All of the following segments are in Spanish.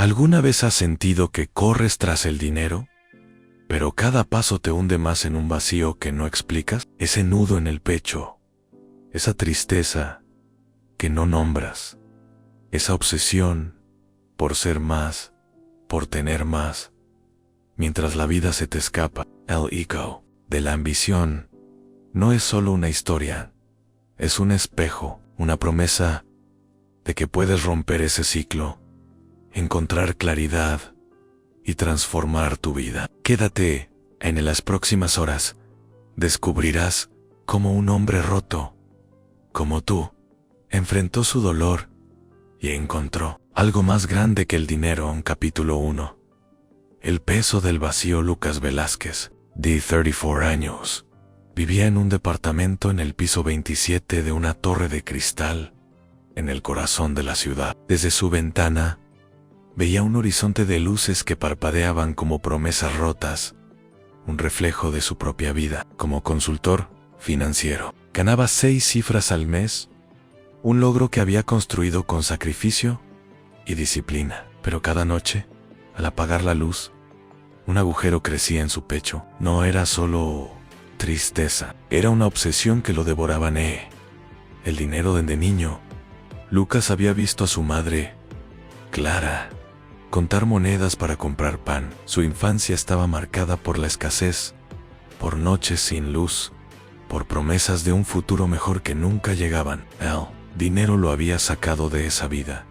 ¿Alguna vez has sentido que corres tras el dinero, pero cada paso te hunde más en un vacío que no explicas? Ese nudo en el pecho, esa tristeza que no nombras, esa obsesión por ser más, por tener más, mientras la vida se te escapa. El ego de la ambición no es solo una historia, es un espejo, una promesa de que puedes romper ese ciclo, encontrar claridad y transformar tu vida. Quédate, en las próximas horas descubrirás cómo un hombre roto, como tú, enfrentó su dolor y encontró algo más grande que el dinero. En capítulo 1. El peso del vacío. Lucas Velázquez, de 34 años, vivía en un departamento en el piso 27 de una torre de cristal, en el corazón de la ciudad. Desde su ventana, veía un horizonte de luces que parpadeaban como promesas rotas, un reflejo de su propia vida. Como consultor financiero, ganaba 6 cifras al mes, un logro que había construido con sacrificio y disciplina. Pero cada noche, al apagar la luz, un agujero crecía en su pecho. No era solo tristeza, era una obsesión que lo devoraba. El dinero. Desde niño, Lucas había visto a su madre, Clara, contar monedas para comprar pan. Su infancia estaba marcada por la escasez, por noches sin luz, por promesas de un futuro mejor que nunca llegaban. El dinero lo había sacado de esa vida,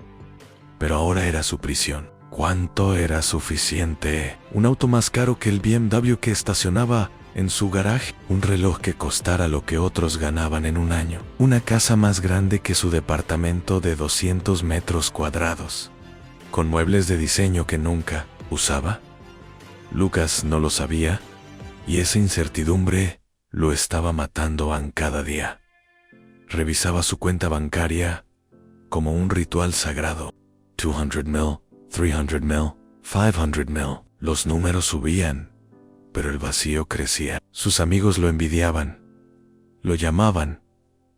pero ahora era su prisión. ¿Cuánto era suficiente? Un auto más caro que el BMW que estacionaba en su garaje, un reloj que costara lo que otros ganaban en un año, una casa más grande que su departamento de 200 metros cuadrados, con muebles de diseño que nunca usaba. Lucas no lo sabía, y esa incertidumbre lo estaba matando cada día. Revisaba su cuenta bancaria como un ritual sagrado. 200,000, 300,000, 500,000. Los números subían, pero el vacío crecía. Sus amigos lo envidiaban. Lo llamaban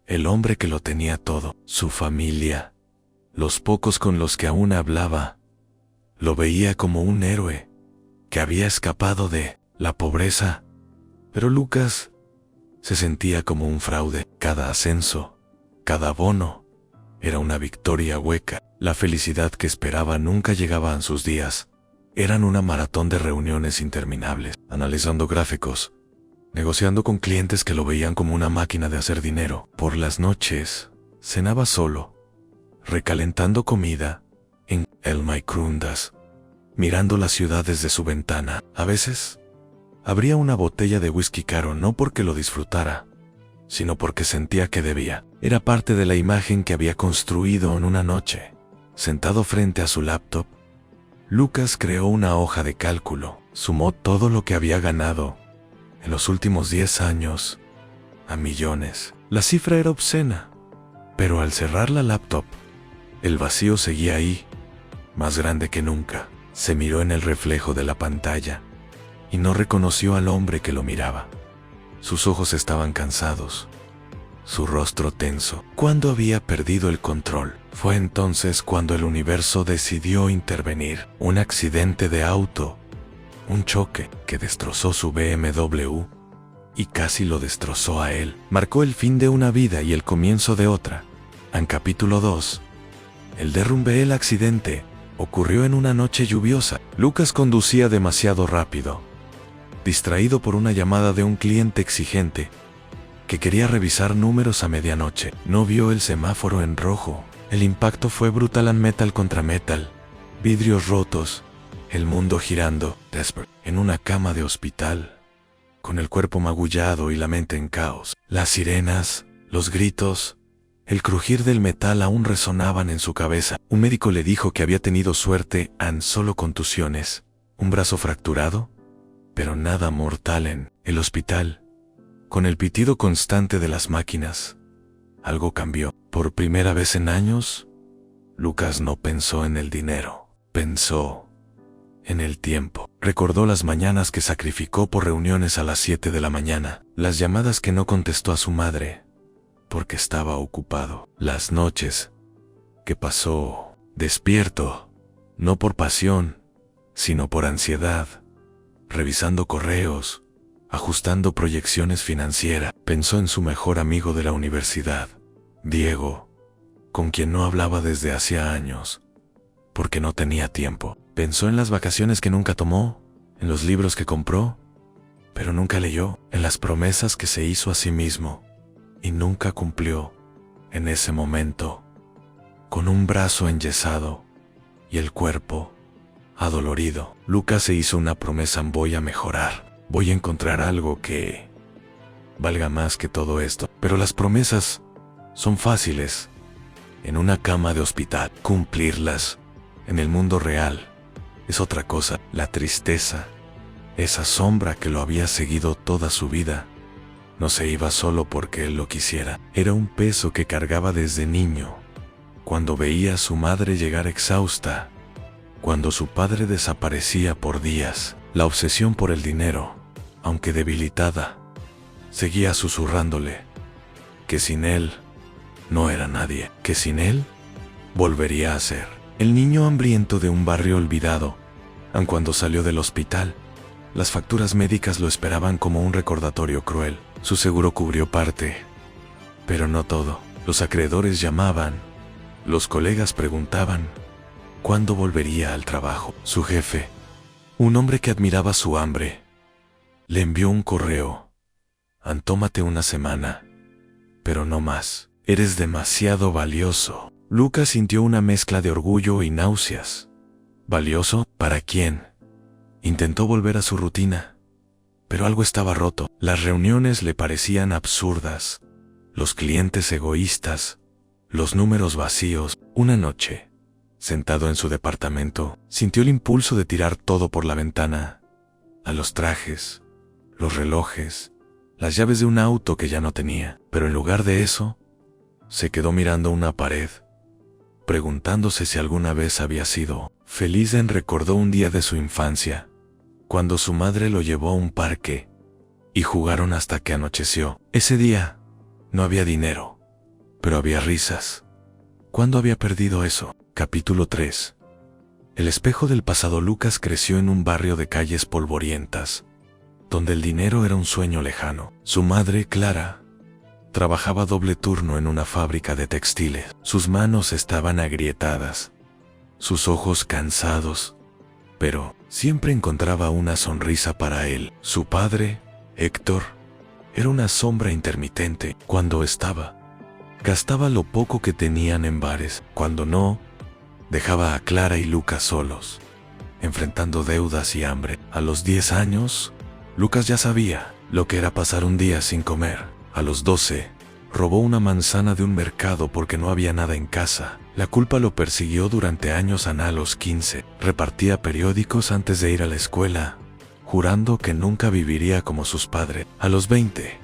el hombre que lo tenía todo. Su familia, los pocos con los que aún hablaba, lo veía como un héroe que había escapado de la pobreza. Pero Lucas se sentía como un fraude. Cada ascenso, cada bono, era una victoria hueca. La felicidad que esperaba nunca llegaba en sus días. Eran una maratón de reuniones interminables, analizando gráficos, negociando con clientes que lo veían como una máquina de hacer dinero. Por las noches, cenaba solo, recalentando comida en el microondas, mirando la ciudad desde su ventana. A veces, abría una botella de whisky caro no porque lo disfrutara, sino porque sentía que debía. Era parte de la imagen que había construido en una noche. Sentado frente a su laptop, Lucas creó una hoja de cálculo. Sumó todo lo que había ganado en los últimos 10 años a millones. La cifra era obscena, pero al cerrar la laptop, el vacío seguía ahí, más grande que nunca. Se miró en el reflejo de la pantalla y no reconoció al hombre que lo miraba. Sus ojos estaban cansados, su rostro tenso. ¿Cuándo había perdido el control? Fue entonces cuando el universo decidió intervenir. Un accidente de auto, un choque que destrozó su BMW y casi lo destrozó a él. Marcó el fin de una vida y el comienzo de otra. En capítulo 2, el derrumbe. El accidente ocurrió en una noche lluviosa. Lucas conducía demasiado rápido, distraído por una llamada de un cliente exigente que quería revisar números a medianoche. No vio el semáforo en rojo. El impacto fue brutal. Metal contra metal, vidrios rotos, el mundo girando. En una cama de hospital, con el cuerpo magullado y la mente en caos. Las sirenas, los gritos, el crujir del metal aún resonaban en su cabeza. Un médico le dijo que había tenido suerte en solo contusiones, un brazo fracturado, pero nada mortal. En el hospital, con el pitido constante de las máquinas, algo cambió. Por primera vez en años, Lucas no pensó en el dinero, pensó en el tiempo. Recordó las mañanas que sacrificó por reuniones a las 7 de la mañana, las llamadas que no contestó a su madre porque estaba ocupado, las noches que pasó despierto, no por pasión, sino por ansiedad, revisando correos, ajustando proyecciones financieras. Pensó en su mejor amigo de la universidad, Diego, con quien no hablaba desde hacía años, porque no tenía tiempo. Pensó en las vacaciones que nunca tomó, en los libros que compró, pero nunca leyó, en las promesas que se hizo a sí mismo y nunca cumplió. En ese momento, con un brazo enyesado y el cuerpo adolorido, Lucas se hizo una promesa: voy a mejorar, voy a encontrar algo que valga más que todo esto. Pero las promesas son fáciles en una cama de hospital. Cumplirlas en el mundo real es otra cosa. La tristeza, esa sombra que lo había seguido toda su vida, no se iba solo porque él lo quisiera. Era un peso que cargaba desde niño, cuando veía a su madre llegar exhausta, cuando su padre desaparecía por días. La obsesión por el dinero, aunque debilitada, seguía susurrándole que sin él no era nadie, que sin él volvería a ser el niño hambriento de un barrio olvidado. Aun cuando salió del hospital, las facturas médicas lo esperaban como un recordatorio cruel. Su seguro cubrió parte, pero no todo. Los acreedores llamaban, los colegas preguntaban cuándo volvería al trabajo. Su jefe, un hombre que admiraba su hambre, le envió un correo: tómate una semana, pero no más. Eres demasiado valioso. Lucas sintió una mezcla de orgullo y náuseas. ¿Valioso? ¿Para quién? Intentó volver a su rutina, pero algo estaba roto. Las reuniones le parecían absurdas, los clientes egoístas, los números vacíos. Una noche, sentado en su departamento, sintió el impulso de tirar todo por la ventana: a los trajes, los relojes, las llaves de un auto que ya no tenía. Pero en lugar de eso, se quedó mirando una pared, preguntándose si alguna vez había sido feliz. Recordó un día de su infancia, cuando su madre lo llevó a un parque y jugaron hasta que anocheció. Ese día no había dinero, pero había risas. ¿Cuándo había perdido eso? Capítulo 3. El espejo del pasado. Lucas creció en un barrio de calles polvorientas, donde el dinero era un sueño lejano. Su madre, Clara, trabajaba doble turno en una fábrica de textiles. Sus manos estaban agrietadas, sus ojos cansados, pero siempre encontraba una sonrisa para él. Su padre, Héctor, era una sombra intermitente. Cuando estaba, gastaba lo poco que tenían en bares. Cuando no, dejaba a Clara y Lucas solos, enfrentando deudas y hambre. A los 10 años, Lucas ya sabía lo que era pasar un día sin comer. A los 12, robó una manzana de un mercado porque no había nada en casa. La culpa lo persiguió durante años. A los 15, repartía periódicos antes de ir a la escuela, jurando que nunca viviría como sus padres. A los 20,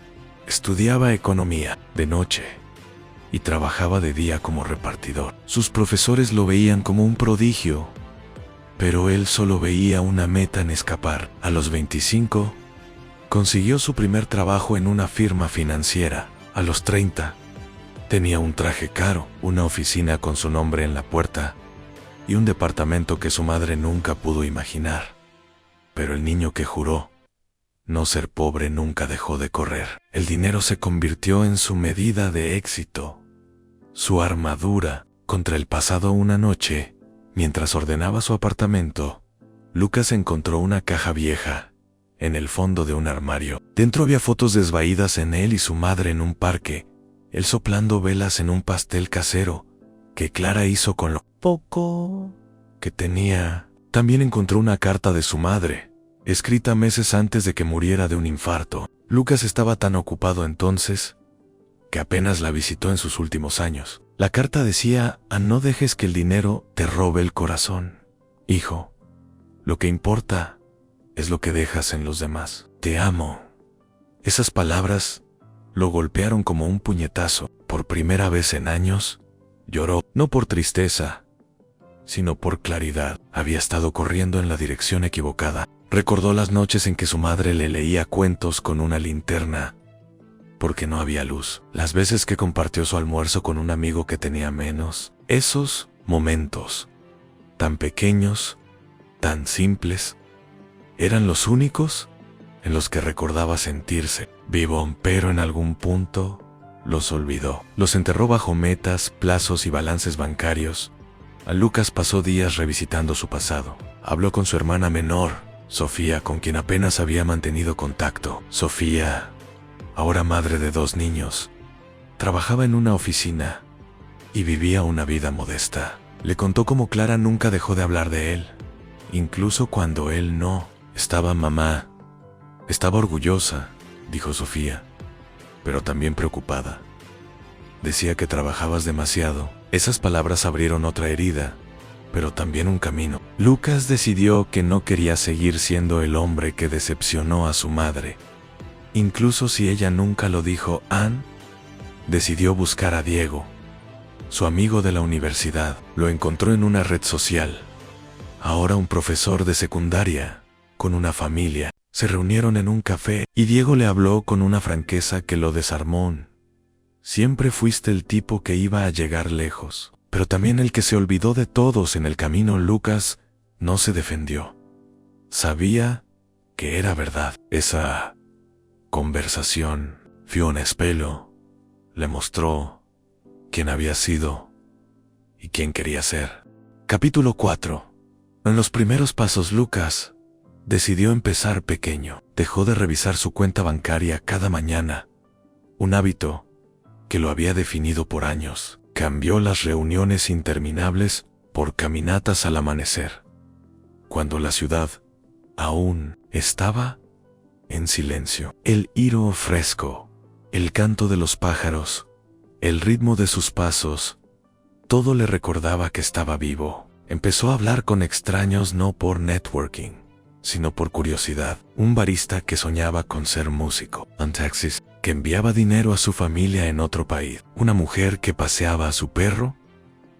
estudiaba economía de noche y trabajaba de día como repartidor. Sus profesores lo veían como un prodigio, pero él solo veía una meta en escapar. A los 25, consiguió su primer trabajo en una firma financiera. A los 30, tenía un traje caro, una oficina con su nombre en la puerta y un departamento que su madre nunca pudo imaginar. Pero el niño que juró no ser pobre nunca dejó de correr. El dinero se convirtió en su medida de éxito, su armadura contra el pasado. Una noche, mientras ordenaba su apartamento, Lucas encontró una caja vieja en el fondo de un armario. Dentro había fotos desvaídas en él y su madre en un parque, él soplando velas en un pastel casero que Clara hizo con lo poco que tenía. También encontró una carta de su madre, escrita meses antes de que muriera de un infarto. Lucas estaba tan ocupado entonces que apenas la visitó en sus últimos años. La carta decía: no dejes que el dinero te robe el corazón, hijo. Lo que importa es lo que dejas en los demás. Te amo. Esas palabras lo golpearon como un puñetazo. Por primera vez en años, lloró, no por tristeza, sino por claridad. Había estado corriendo en la dirección equivocada. Recordó las noches en que su madre le leía cuentos con una linterna, porque no había luz. Las veces que compartió su almuerzo con un amigo que tenía menos. Esos momentos tan pequeños, tan simples, eran los únicos en los que recordaba sentirse vivo, pero en algún punto los olvidó. Los enterró bajo metas, plazos y balances bancarios. A Lucas pasó días revisitando su pasado. Habló con su hermana menor, Sofía, con quien apenas había mantenido contacto. Sofía, ahora madre de 2 niños, trabajaba en una oficina y vivía una vida modesta. Le contó cómo Clara nunca dejó de hablar de él, incluso cuando él no estaba. Mamá estaba orgullosa, dijo Sofía, pero también preocupada. Decía que trabajabas demasiado. Esas palabras abrieron otra herida, pero también un camino. Lucas decidió que no quería seguir siendo el hombre que decepcionó a su madre. Incluso si ella nunca lo dijo, Anne decidió buscar a Diego, su amigo de la universidad. Lo encontró en una red social. Ahora un profesor de secundaria, con una familia. Se reunieron en un café y Diego le habló con una franqueza que lo desarmó. Siempre fuiste el tipo que iba a llegar lejos, pero también el que se olvidó de todos en el camino. Lucas no se defendió. Sabía que era verdad. Esa conversación, Fiona Espelo le mostró quién había sido y quién quería ser. Capítulo 4. En los primeros pasos, Lucas decidió empezar pequeño. Dejó de revisar su cuenta bancaria cada mañana, un hábito que lo había definido por años. Cambió las reuniones interminables por caminatas al amanecer, cuando la ciudad aún estaba en silencio. El aire fresco, el canto de los pájaros, el ritmo de sus pasos, todo le recordaba que estaba vivo. Empezó a hablar con extraños no por networking, sino por curiosidad. Un barista que soñaba con ser músico, un taxista que enviaba dinero a su familia en otro país, una mujer que paseaba a su perro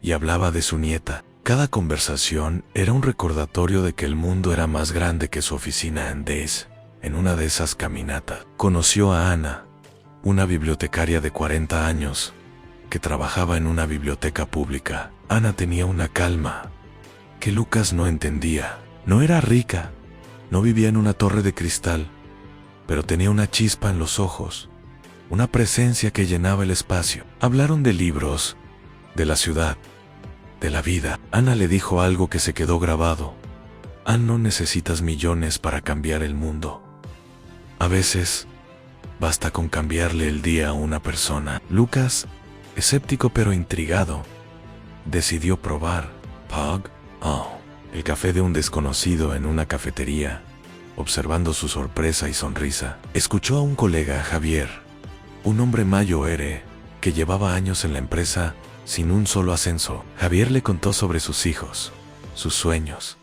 y hablaba de su nieta. Cada conversación era un recordatorio de que el mundo era más grande que su oficina en Days. En una de esas caminatas, conoció a Ana, una bibliotecaria de 40 años, que trabajaba en una biblioteca pública. Ana tenía una calma que Lucas no entendía. No era rica, no vivía en una torre de cristal, pero tenía una chispa en los ojos, una presencia que llenaba el espacio. Hablaron de libros, de la ciudad, de la vida. Ana le dijo algo que se quedó grabado. Anne, no necesitas millones para cambiar el mundo. A veces, basta con cambiarle el día a una persona. Lucas, escéptico pero intrigado, decidió probar Pug, el café de un desconocido en una cafetería. Observando su sorpresa y sonrisa, escuchó a un colega, Javier, un hombre mayor que llevaba años en la empresa sin un solo ascenso. Javier le contó sobre sus hijos, sus sueños,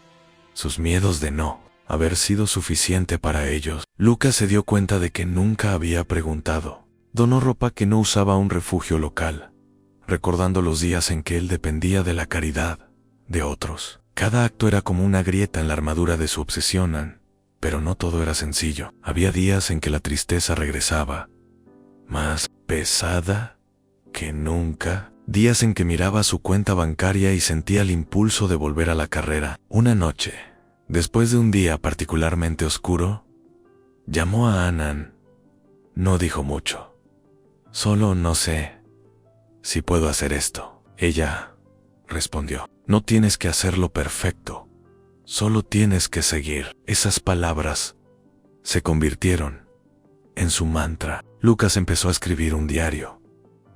sus miedos de no haber sido suficiente para ellos. Lucas se dio cuenta de que nunca había preguntado. Donó ropa que no usaba a un refugio local, recordando los días en que él dependía de la caridad de otros. Cada acto era como una grieta en la armadura de su obsesión, pero no todo era sencillo. Había días en que la tristeza regresaba, más pesada que nunca. Días en que miraba su cuenta bancaria y sentía el impulso de volver a la carrera. Una noche, después de un día particularmente oscuro, llamó a Anne. No dijo mucho. Solo no sé si puedo hacer esto. Ella respondió. No tienes que hacerlo perfecto. Solo tienes que seguir. Esas palabras se convirtieron en su mantra. Lucas empezó a escribir un diario,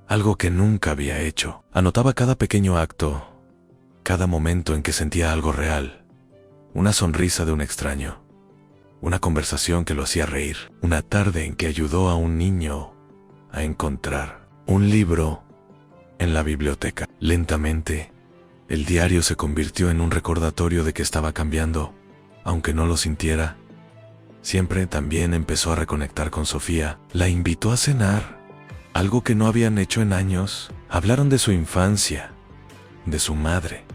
algo que nunca había hecho. Anotaba cada pequeño acto, cada momento en que sentía algo real, una sonrisa de un extraño, una conversación que lo hacía reír, una tarde en que ayudó a un niño a encontrar un libro en la biblioteca. Lentamente, el diario se convirtió en un recordatorio de que estaba cambiando, aunque no lo sintiera. Siempre también empezó a reconectar con Sofía. La invitó a cenar, algo que no habían hecho en años. Hablaron de su infancia, de su madre,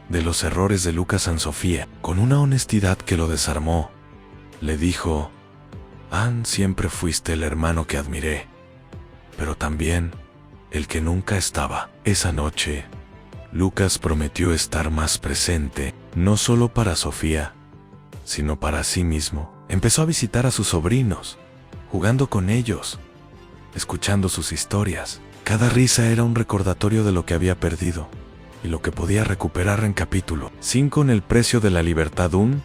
de los errores de Lucas en Sofía. Con una honestidad que lo desarmó, le dijo: Anne, siempre fuiste el hermano que admiré, pero también el que nunca estaba. Esa noche, Lucas prometió estar más presente, no solo para Sofía, sino para sí mismo. Empezó a visitar a sus sobrinos, jugando con ellos, escuchando sus historias. Cada risa era un recordatorio de lo que había perdido y lo que podía recuperar en capítulo 5. En El precio de la libertad. Un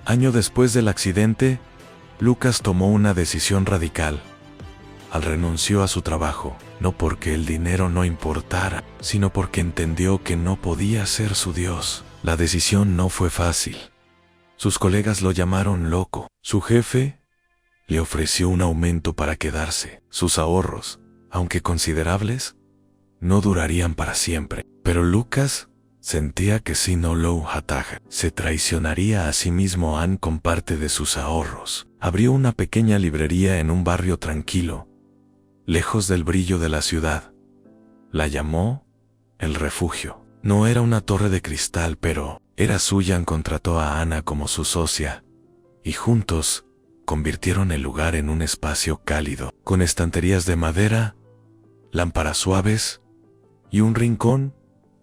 año después del accidente, Lucas tomó una decisión radical. Renunció a su trabajo, no porque el dinero no importara, sino porque entendió que no podía ser su Dios. La decisión no fue fácil. Sus colegas lo llamaron loco. Su jefe le ofreció un aumento para quedarse. Sus ahorros, aunque considerables, no durarían para siempre. Pero Lucas sentía que si no lo hacía, se traicionaría a sí mismo con parte de sus ahorros. Abrió una pequeña librería en un barrio tranquilo, lejos del brillo de la ciudad. La llamó El Refugio. No era una torre de cristal, pero era suya. Contrató a Ana como su socia, y juntos convirtieron el lugar en un espacio cálido, con estanterías de madera, lámparas suaves y un rincón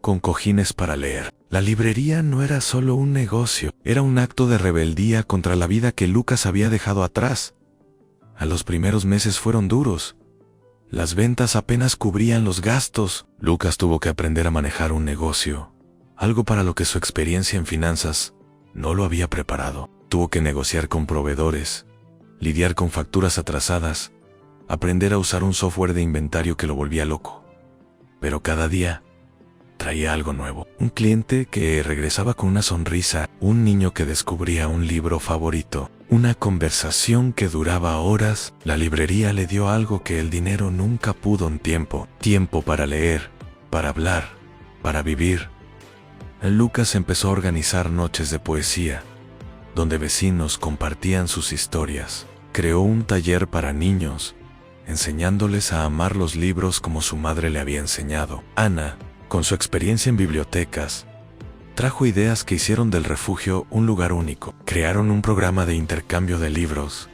con cojines para leer. La librería no era solo un negocio, era un acto de rebeldía contra la vida que Lucas había dejado atrás. Los primeros meses fueron duros. Las ventas apenas cubrían los gastos. Lucas tuvo que aprender a manejar un negocio, algo para lo que su experiencia en finanzas no lo había preparado. Tuvo que negociar con proveedores, lidiar con facturas atrasadas, aprender a usar un software de inventario que lo volvía loco. Pero cada día traía algo nuevo. Un cliente que regresaba con una sonrisa, un niño que descubría un libro favorito, una conversación que duraba horas. La librería le dio algo que el dinero nunca pudo: un tiempo. Tiempo para leer, para hablar, para vivir. Lucas empezó a organizar noches de poesía, donde vecinos compartían sus historias. Creó un taller para niños, enseñándoles a amar los libros como su madre le había enseñado. Ana, con su experiencia en bibliotecas, trajo ideas que hicieron del refugio un lugar único. Crearon un programa de intercambio de libros,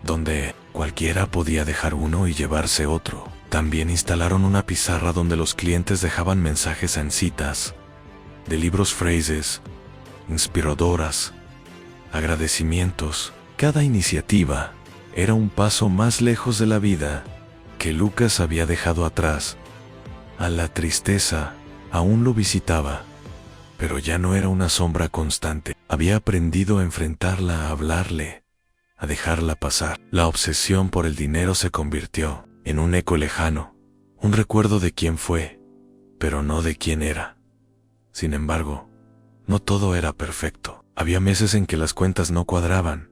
donde cualquiera podía dejar uno y llevarse otro. También instalaron una pizarra donde los clientes dejaban mensajes en citas de libros, frases inspiradoras, agradecimientos. Cada iniciativa era un paso más lejos de la vida que Lucas había dejado atrás. A la tristeza aún lo visitaba, pero ya no era una sombra constante. Había aprendido a enfrentarla, a hablarle, a dejarla pasar. La obsesión por el dinero se convirtió en un eco lejano, un recuerdo de quién fue, pero no de quién era. Sin embargo, no todo era perfecto. Había meses en que las cuentas no cuadraban.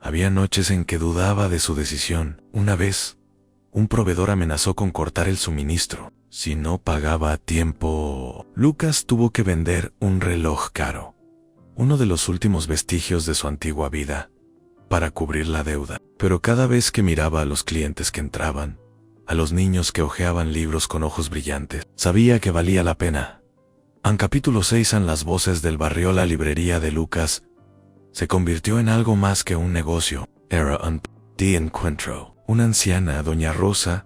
Había noches en que dudaba de su decisión. Una vez, un proveedor amenazó con cortar el suministro si no pagaba a tiempo. Lucas tuvo que vender un reloj caro, uno de los últimos vestigios de su antigua vida, para cubrir la deuda. Pero cada vez que miraba a los clientes que entraban, a los niños que hojeaban libros con ojos brillantes, sabía que valía la pena. En capítulo 6, en las voces del barrio, la librería de Lucas se convirtió en algo más que un negocio. Era un de encuentro. Una anciana, doña Rosa,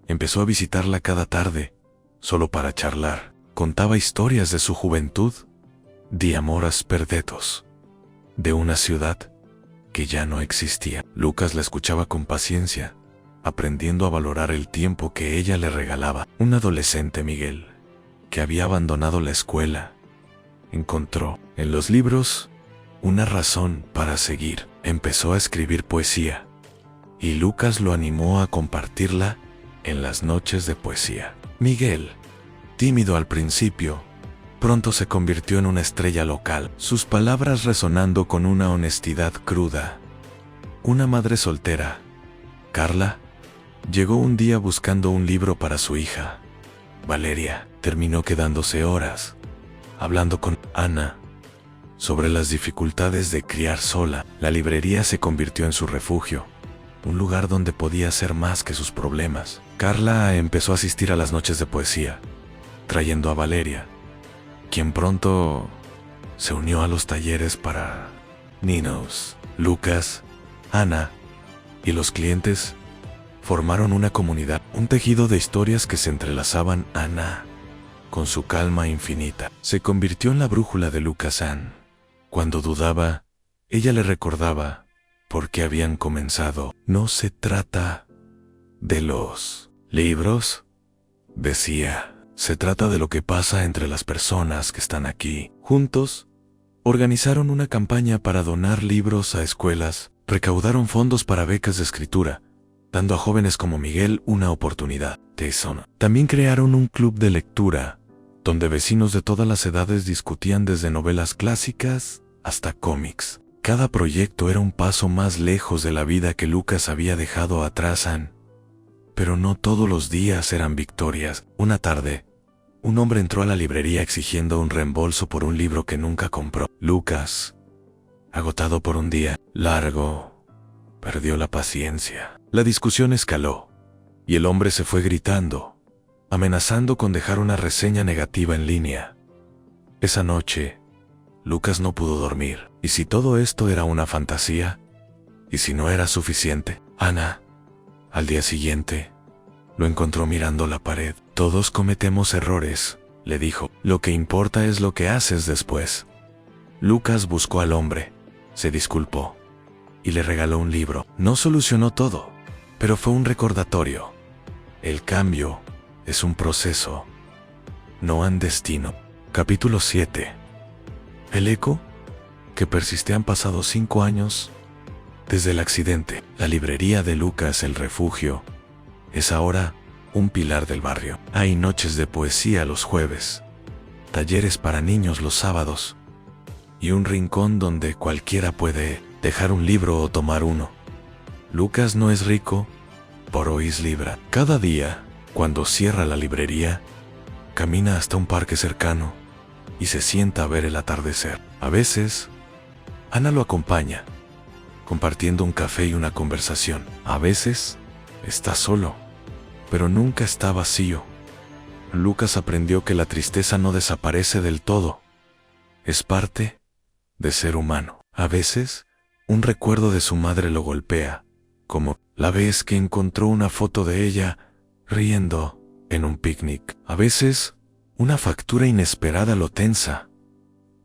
empezó a visitarla cada tarde, solo para charlar. Contaba historias de su juventud, de amores perdidos, de una ciudad que ya no existía. Lucas la escuchaba con paciencia, aprendiendo a valorar el tiempo que ella le regalaba. Un adolescente, Miguel, que había abandonado la escuela, encontró en los libros una razón para seguir. Empezó a escribir poesía, y Lucas lo animó a compartirla en las noches de poesía. Miguel, tímido al principio, pronto se convirtió en una estrella local, sus palabras resonando con una honestidad cruda. Una madre soltera, Carla, llegó un día buscando un libro para su hija, Valeria. Terminó quedándose horas hablando con Ana sobre las dificultades de criar sola. La librería se convirtió en su refugio, un lugar donde podía hacer más que sus problemas. Carla empezó a asistir a las noches de poesía, trayendo a Valeria, quien pronto se unió a los talleres para niños. Lucas, Ana y los clientes formaron una comunidad, un tejido de historias que se entrelazaban. Ana con su calma infinita. Se convirtió en la brújula de Lucas Ann. Cuando dudaba, ella le recordaba por qué habían comenzado. No se trata de los libros, decía. Se trata de lo que pasa entre las personas que están aquí. Juntos, organizaron una campaña para donar libros a escuelas, recaudaron fondos para becas de escritura, dando a jóvenes como Miguel una oportunidad. También crearon un club de lectura, donde vecinos de todas las edades discutían desde novelas clásicas hasta cómics. Cada proyecto era un paso más lejos de la vida que Lucas había dejado atrás. Pero no todos los días eran victorias. Una tarde, un hombre entró a la librería exigiendo un reembolso por un libro que nunca compró. Lucas, agotado por un día largo, perdió la paciencia. La discusión escaló, y el hombre se fue gritando, amenazando con dejar una reseña negativa en línea. Esa noche, Lucas no pudo dormir. ¿Y si todo esto era una fantasía? ¿Y si no era suficiente? Ana, al día siguiente, lo encontró mirando la pared. Todos cometemos errores, le dijo. Lo que importa es lo que haces después. Lucas buscó al hombre, se disculpó y le regaló un libro. No solucionó todo, pero fue un recordatorio. El cambio es un proceso, no un destino. Capítulo 7. El eco que persiste. Han pasado 5 años desde el accidente. La librería de Lucas, el refugio, es ahora un pilar del barrio. Hay noches de poesía los jueves, talleres para niños los sábados, y un rincón donde cualquiera puede dejar un libro o tomar uno. Lucas no es rico, pero es libre. Cada día, cuando cierra la librería, camina hasta un parque cercano y se sienta a ver el atardecer. A veces, Ana lo acompaña, compartiendo un café y una conversación. A veces, está solo, pero nunca está vacío. Lucas aprendió que la tristeza no desaparece del todo. Es parte de ser humano. A veces, un recuerdo de su madre lo golpea, como la vez que encontró una foto de ella riendo en un picnic. A veces, una factura inesperada lo tensa,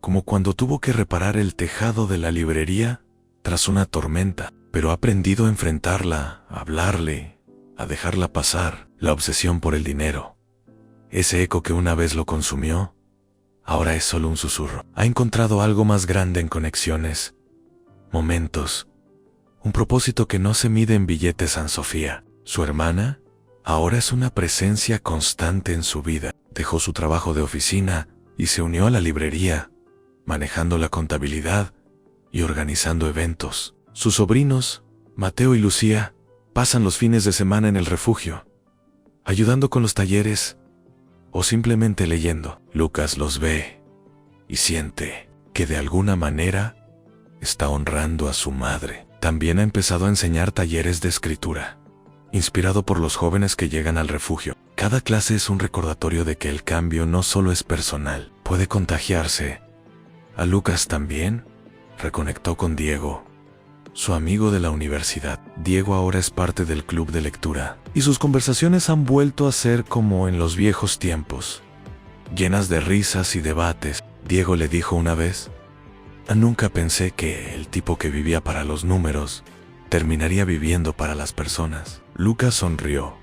como cuando tuvo que reparar el tejado de la librería tras una tormenta, pero ha aprendido a enfrentarla, a hablarle, a dejarla pasar. La obsesión por el dinero, ese eco que una vez lo consumió, ahora es solo un susurro. Ha encontrado algo más grande en conexiones, momentos, un propósito que no se mide en billetes. San Sofía, su hermana, ahora es una presencia constante en su vida. Dejó su trabajo de oficina y se unió a la librería, manejando la contabilidad y organizando eventos. Sus sobrinos, Mateo y Lucía, pasan los fines de semana en el refugio, ayudando con los talleres o simplemente leyendo. Lucas los ve y siente que de alguna manera está honrando a su madre. También ha empezado a enseñar talleres de escritura, inspirado por los jóvenes que llegan al refugio. Cada clase es un recordatorio de que el cambio no solo es personal, puede contagiarse. A Lucas también reconectó con Diego, su amigo de la universidad. Diego ahora es parte del club de lectura, y sus conversaciones han vuelto a ser como en los viejos tiempos, llenas de risas y debates. Diego le dijo una vez: nunca pensé que el tipo que vivía para los números terminaría viviendo para las personas. Lucas sonrió,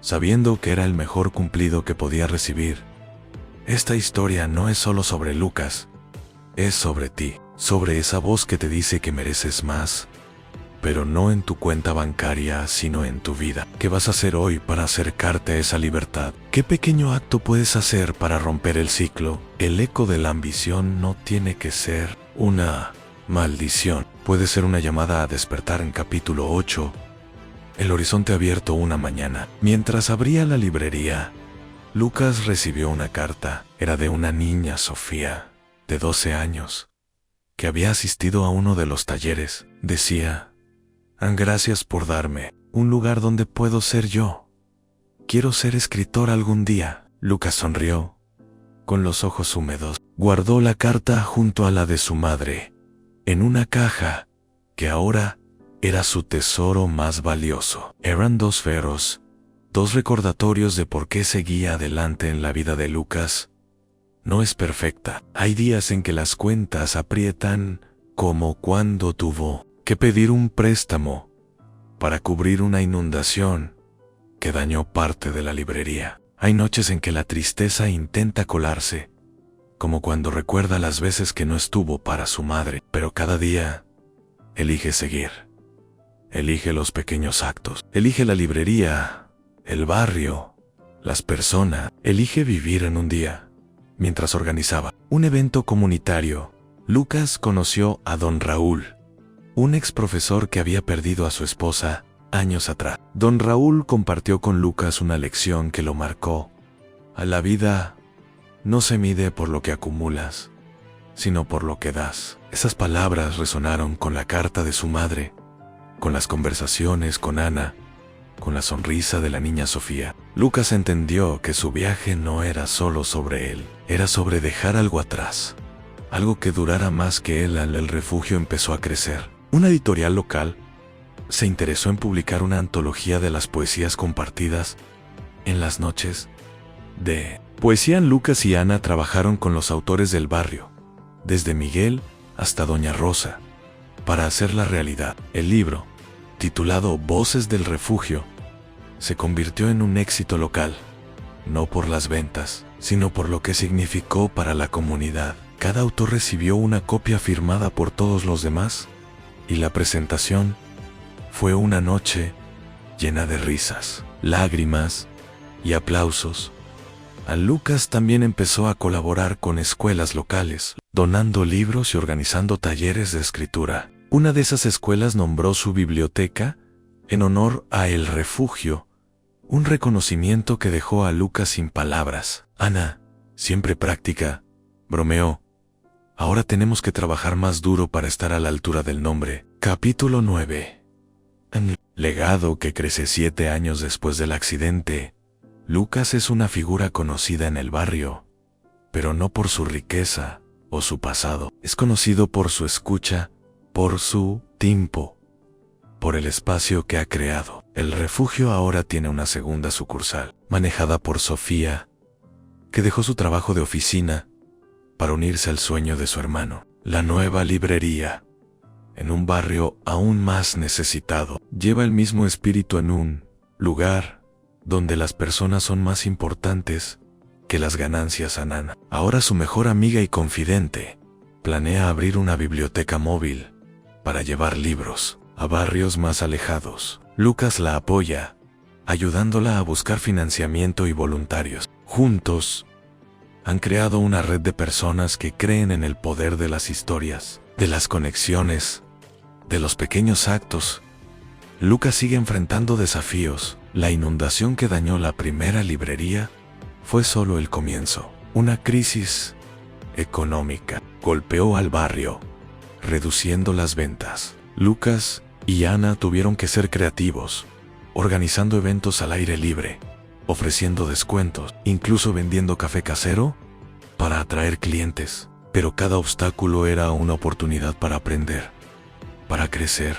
sabiendo que era el mejor cumplido que podía recibir. Esta historia no es solo sobre Lucas, es sobre ti, sobre esa voz que te dice que mereces más, pero no en tu cuenta bancaria, sino en tu vida. ¿Qué vas a hacer hoy para acercarte a esa libertad? ¿Qué pequeño acto puedes hacer para romper el ciclo? El eco de la ambición no tiene que ser una maldición. Puede ser una llamada a despertar. En capítulo 8, el horizonte abierto. Una mañana, mientras abría la librería, Lucas recibió una carta. Era de una niña, Sofía, de 12 años, que había asistido a uno de los talleres. Decía: gracias por darme un lugar donde puedo ser yo. Quiero ser escritor algún día. Lucas sonrió, con los ojos húmedos. Guardó la carta junto a la de su madre, en una caja que ahora era su tesoro más valioso. Eran 2 feros Dos recordatorios de por qué seguía adelante en la vida de Lucas. No es perfecta. Hay días en que las cuentas aprietan, como cuando tuvo que pedir un préstamo para cubrir una inundación que dañó parte de la librería. Hay noches en que la tristeza intenta colarse, como cuando recuerda las veces que no estuvo para su madre, pero cada día elige seguir. Elige los pequeños actos. Elige la librería, el barrio, las personas. Elige vivir en un día. Mientras organizaba un evento comunitario, Lucas conoció a don Raúl, un ex profesor que había perdido a su esposa años atrás. Don Raúl compartió con Lucas una lección que lo marcó. A la vida no se mide por lo que acumulas, sino por lo que das. Esas palabras resonaron con la carta de su madre, con las conversaciones con Ana, con la sonrisa de la niña Sofía. Lucas entendió que su viaje no era solo sobre él, era sobre dejar algo atrás, algo que durara más que él. El refugio empezó a crecer. Una editorial local se interesó en publicar una antología de las poesías compartidas en las noches de poesía. Lucas y Ana trabajaron con los autores del barrio, desde Miguel hasta Doña Rosa, para hacerla realidad. El libro, titulado Voces del Refugio, se convirtió en un éxito local, no por las ventas, sino por lo que significó para la comunidad. Cada autor recibió una copia firmada por todos los demás, y la presentación fue una noche llena de risas, lágrimas y aplausos. A Lucas también empezó a colaborar con escuelas locales, donando libros y organizando talleres de escritura. Una de esas escuelas nombró su biblioteca en honor a El Refugio, un reconocimiento que dejó a Lucas sin palabras. Ana, siempre práctica, bromeó. Ahora tenemos que trabajar más duro para estar a la altura del nombre. Capítulo 9. Legado que crece 7 años después del accidente. Lucas es una figura conocida en el barrio, pero no por su riqueza o su pasado. Es conocido por su escucha, por su tiempo, por el espacio que ha creado. El refugio ahora tiene una segunda sucursal, manejada por Sofía, que dejó su trabajo de oficina para unirse al sueño de su hermano. La nueva librería, en un barrio aún más necesitado, lleva el mismo espíritu en un lugar donde las personas son más importantes que las ganancias. Ana, ahora su mejor amiga y confidente, planea abrir una biblioteca móvil para llevar libros a barrios más alejados. Lucas la apoya, ayudándola a buscar financiamiento y voluntarios. Juntos, han creado una red de personas que creen en el poder de las historias, de las conexiones, de los pequeños actos. Lucas sigue enfrentando desafíos. La inundación que dañó la primera librería fue solo el comienzo. Una crisis económica golpeó al barrio, reduciendo las ventas. Lucas y Ana tuvieron que ser creativos, organizando eventos al aire libre, ofreciendo descuentos, incluso vendiendo café casero para atraer clientes. Pero cada obstáculo era una oportunidad para aprender, para crecer,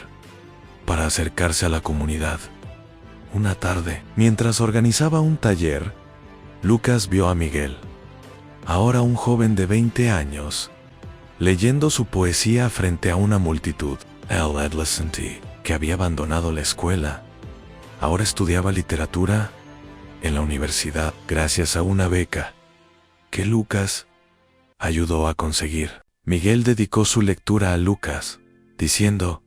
para acercarse a la comunidad. Una tarde, mientras organizaba un taller, Lucas vio a Miguel, ahora un joven de 20 años, leyendo su poesía frente a una multitud. El adolescente, que había abandonado la escuela, ahora estudiaba literatura en la universidad gracias a una beca que Lucas ayudó a conseguir. Miguel dedicó su lectura a Lucas, diciendo: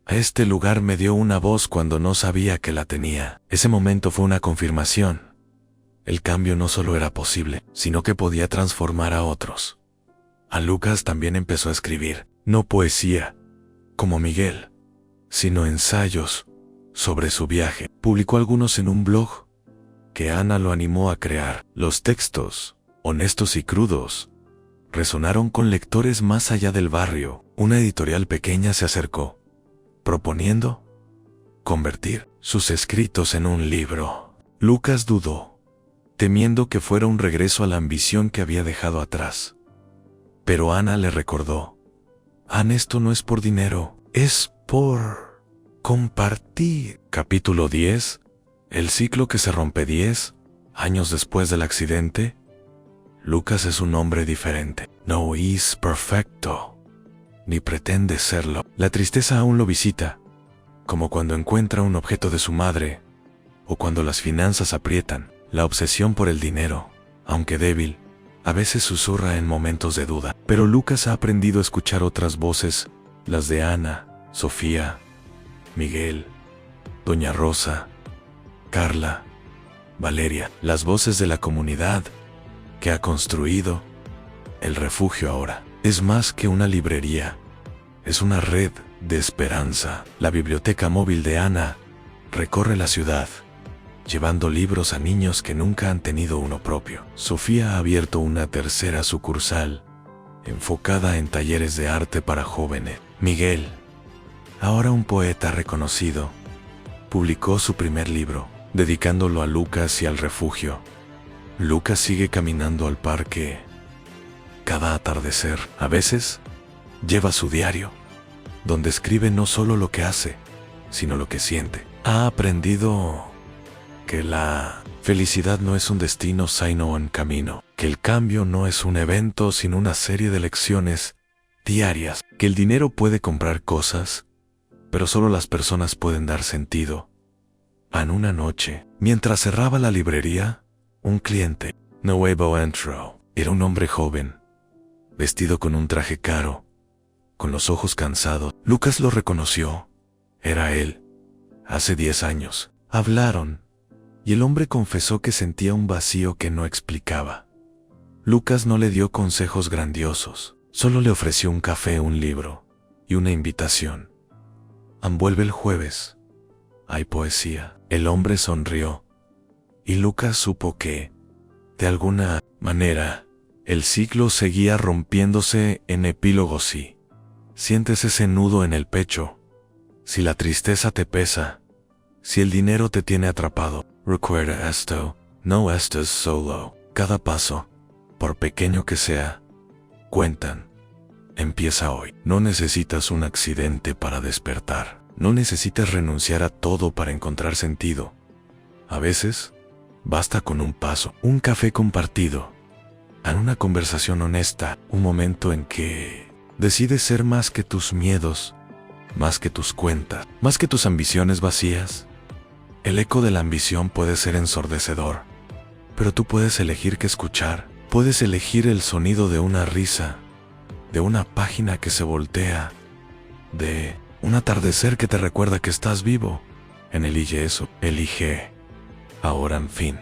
"A este lugar me dio una voz cuando no sabía que la tenía". Ese momento fue una confirmación. El cambio no solo era posible, sino que podía transformar a otros. A Lucas también empezó a escribir, no poesía, como Miguel, sino ensayos sobre su viaje. Publicó algunos en un blog que Ana lo animó a crear. Los textos, honestos y crudos, resonaron con lectores más allá del barrio. Una editorial pequeña se acercó, proponiendo convertir sus escritos en un libro. Lucas dudó, temiendo que fuera un regreso a la ambición que había dejado atrás. Pero Ana le recordó: Ana, esto no es por dinero, es por compartir. Capítulo 10. El ciclo que se rompe 10 años después del accidente. Lucas es un hombre diferente. No es perfecto, ni pretende serlo. La tristeza aún lo visita, como cuando encuentra un objeto de su madre, o cuando las finanzas aprietan. La obsesión por el dinero, aunque débil, a veces susurra en momentos de duda. Pero Lucas ha aprendido a escuchar otras voces, las de Ana, Sofía, Miguel, Doña Rosa, Carla, Valeria, las voces de la comunidad que ha construido. El refugio ahora es más que una librería, es una red de esperanza. La biblioteca móvil de Ana recorre la ciudad, llevando libros a niños que nunca han tenido uno propio. Sofía ha abierto una tercera sucursal, enfocada en talleres de arte para jóvenes. Miguel, ahora un poeta reconocido, publicó su primer libro, dedicándolo a Lucas y al refugio. Lucas sigue caminando al parque cada atardecer. A veces, lleva su diario, donde escribe no solo lo que hace, sino lo que siente. Ha aprendido que la felicidad no es un destino sino un camino, que el cambio no es un evento sino una serie de lecciones diarias, que el dinero puede comprar cosas, pero solo las personas pueden dar sentido. En una noche, mientras cerraba la librería, un cliente, nuevo entró. Era un hombre joven, vestido con un traje caro, con los ojos cansados. Lucas lo reconoció. Era él. Hace 10 años. Hablaron, y el hombre confesó que sentía un vacío que no explicaba. Lucas no le dio consejos grandiosos, solo le ofreció un café, un libro y una invitación. Vuelve el jueves. Hay poesía. El hombre sonrió, y Lucas supo que, de alguna manera, el ciclo seguía rompiéndose en epílogos. Si sientes ese nudo en el pecho, si la tristeza te pesa, si el dinero te tiene atrapado, recuerda esto, no estás solo. Cada paso, por pequeño que sea, cuentan. Empieza hoy. No necesitas un accidente para despertar. No necesitas renunciar a todo para encontrar sentido. A veces, basta con un paso, un café compartido, en una conversación honesta, un momento en que decides ser más que tus miedos, más que tus cuentas, más que tus ambiciones vacías. El eco de la ambición puede ser ensordecedor, pero tú puedes elegir qué escuchar. Puedes elegir el sonido de una risa, de una página que se voltea, de un atardecer que te recuerda que estás vivo. Elige eso, elige ahora, en fin.